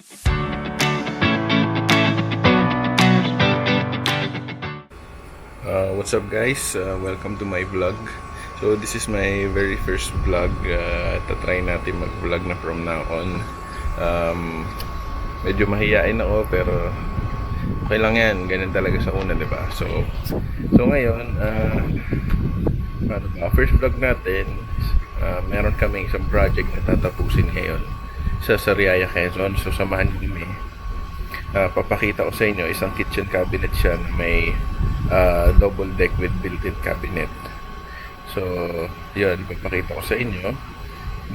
What's up guys? Welcome to my vlog. So this is my very first vlog. Tatry natin mag-vlog na from now on. Medyo mahihain ako pero okay lang yan. Ganyan talaga sa una, diba? So ngayon, first vlog natin, meron kaming isang project na tatapusin ngayon sa Sariaya, Quezon. So samahan niyo kami. Papakita ko sa inyo isang kitchen cabinet siya na may double deck with built-in cabinet. So yun, papakita ko sa inyo.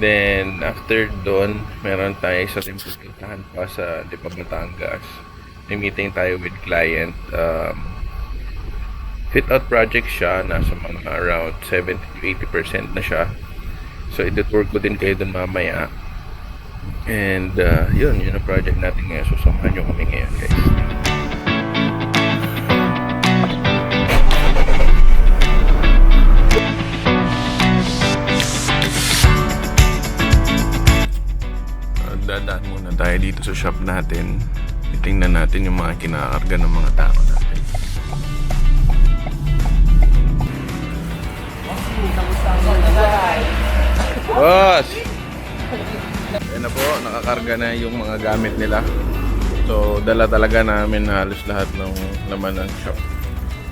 Then after doon, meron tayo isa rin pupuntahan pa sa Batangas. May meeting tayo with client. Fit out project siya, nasa mga around 70-80% na siya. So i-tour ko din kayo dun mamaya. And yun ang project natin ngayon. So samahan nyo kami ngayon guys. Dadaan muna tayo dito sa shop natin. Titingnan natin yung mga kinakarga ng mga tao natin. Boss! Ayan na po, nakakarga na yung mga gamit nila. So dala talaga namin halos lahat ng laman ng shop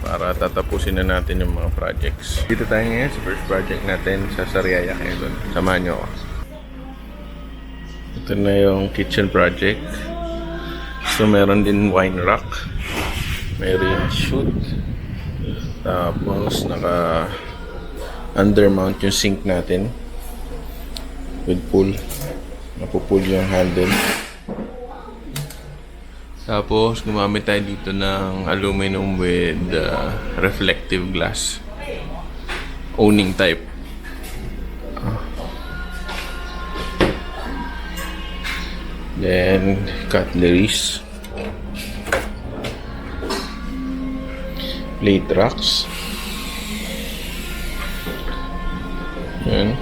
para tatapusin na natin yung mga projects. Dito tayo ngayon sa first project natin sa Sariaya, Quezon. Samahan nyo ako. Ito na yung kitchen project. So meron din wine rack, may rim shoot, tapos naka undermount yung sink natin with pull, napupull yung handle. Tapos gumamit tayo dito ng aluminum with reflective glass, owning type. Then cutleries, plate racks. Yan.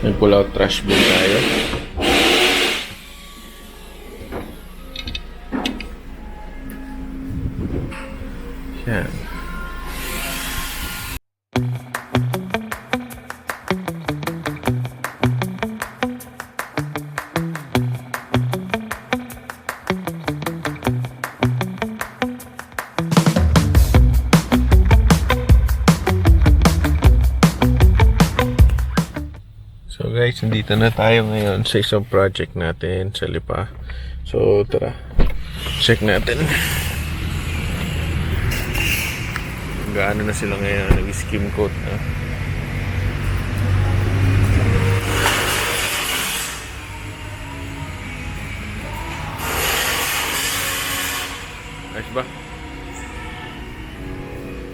May pull out trash bin tayo. Yan. So guys, nandito na tayo ngayon sa isang project natin sa Lipa. So tara, check natin. Gaano na sila ngayon, nag-skim coat na. Nice ba?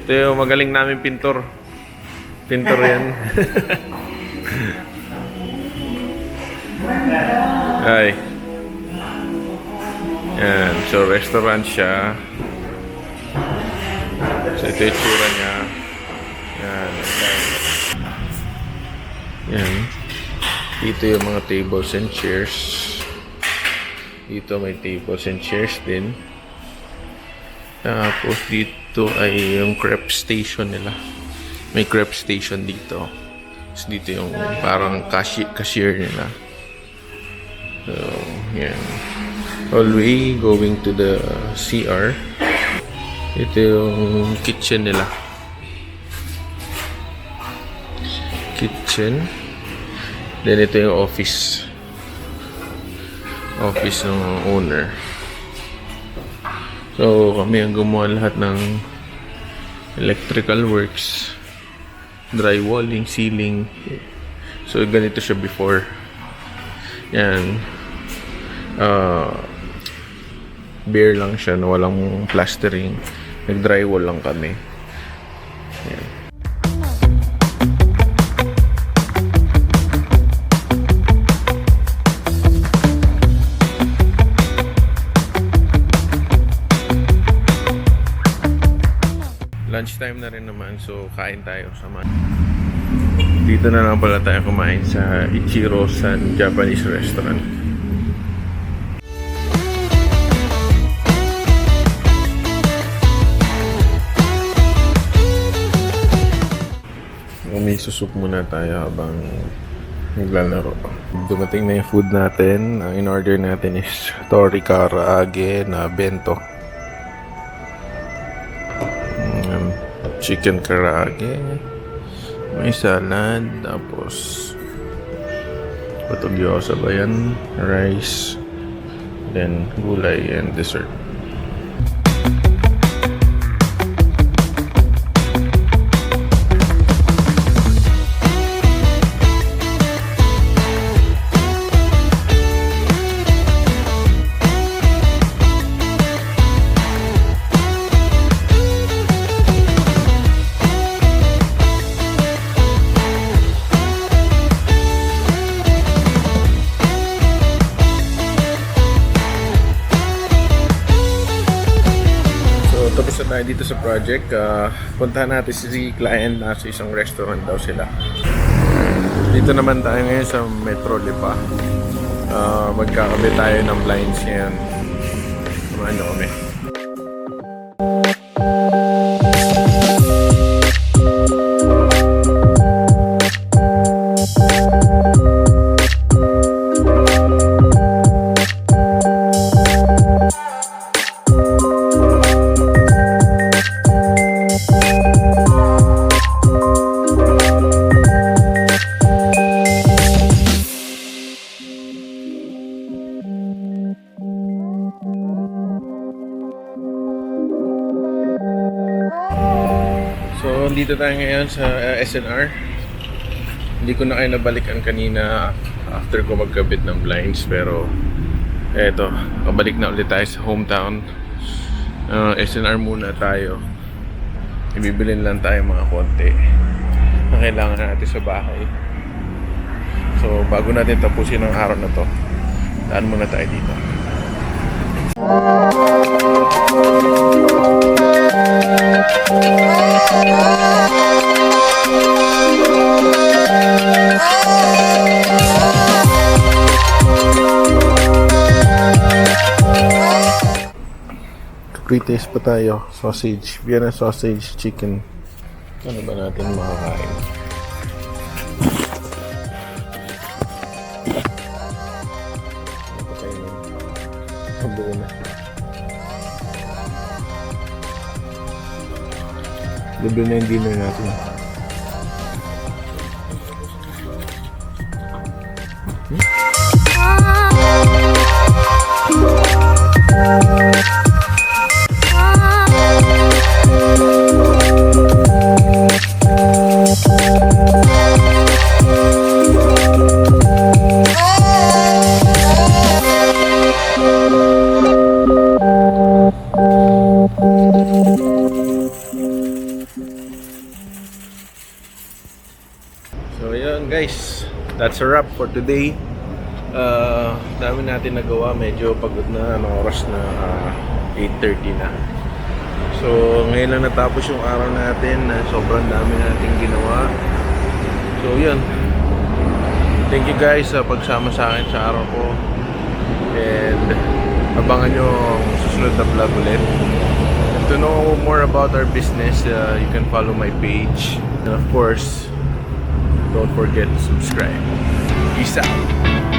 Ito yung magaling namin pintor. Pintor yan. Ay. Yan. So, restaurant siya. So, ito yung tsura niya. Yan. Yan. Dito yung mga tables and chairs. Dito may tables and chairs din. Tapos, dito ay yung crepe station nila. May crepe station dito. Tapos, dito yung parang cashier nila. So, yan. Hallway going to the CR. Ito yung kitchen nila. Kitchen. Then ito yung office. Office ng owner. So, kami ang gumawa lahat ng electrical works, drywalling, ceiling. So, ganito siya before. Yan. Bare lang siya na walang plastering. Nag-drywall lang kami. Yan. Lunchtime na rin naman, so kain tayo sama. Dito na lang pala tayo kumain sa Ichiro San Japanese Restaurant. may susuk muna tayo habang naglalaro. Dumating na yung food natin. Ang in-order natin is tori karaage na bento. Chicken karaage. May salad. Tapos patugyosa ba yan? Rice. Then gulay and dessert. Tapos na tayo dito sa project. Puntahan natin si client. Nasa isang restaurant daw sila. Dito naman tayo ngayon sa Metro Lipa. Magkakabit tayo ng blinds ngayon. Samahan nyo kami. So, dito tayo ngayon sa SNR. Hindi ko na kayo nabalikan kanina after ko magkabit ng blinds. Pero, eto, pabalik na ulit tayo sa hometown. SNR muna tayo. Ibibilin lang tayo mga konti na kailangan natin sa bahay. So, bago natin tapusin ang araw na to, daan muna tayo dito. Pre-taste pa tayo. Sausage. Vienna sausage chicken. Ano ba natin makakain? Ano pa tayo nun? Ang buo na. Libre na yung dinner natin. So yun guys, that's a wrap for today. Dami natin nagawa, medyo pagod na, ano oras na 8:30 na. So ngayon lang natapos yung araw natin, sobrang dami nating ginawa. So yun, thank you guys sa pagsama sa akin sa araw ko. And abangan nyo ang susunod na vlog ulit. To know more about our business, you can follow my page. And of course, don't forget to subscribe. Peace out.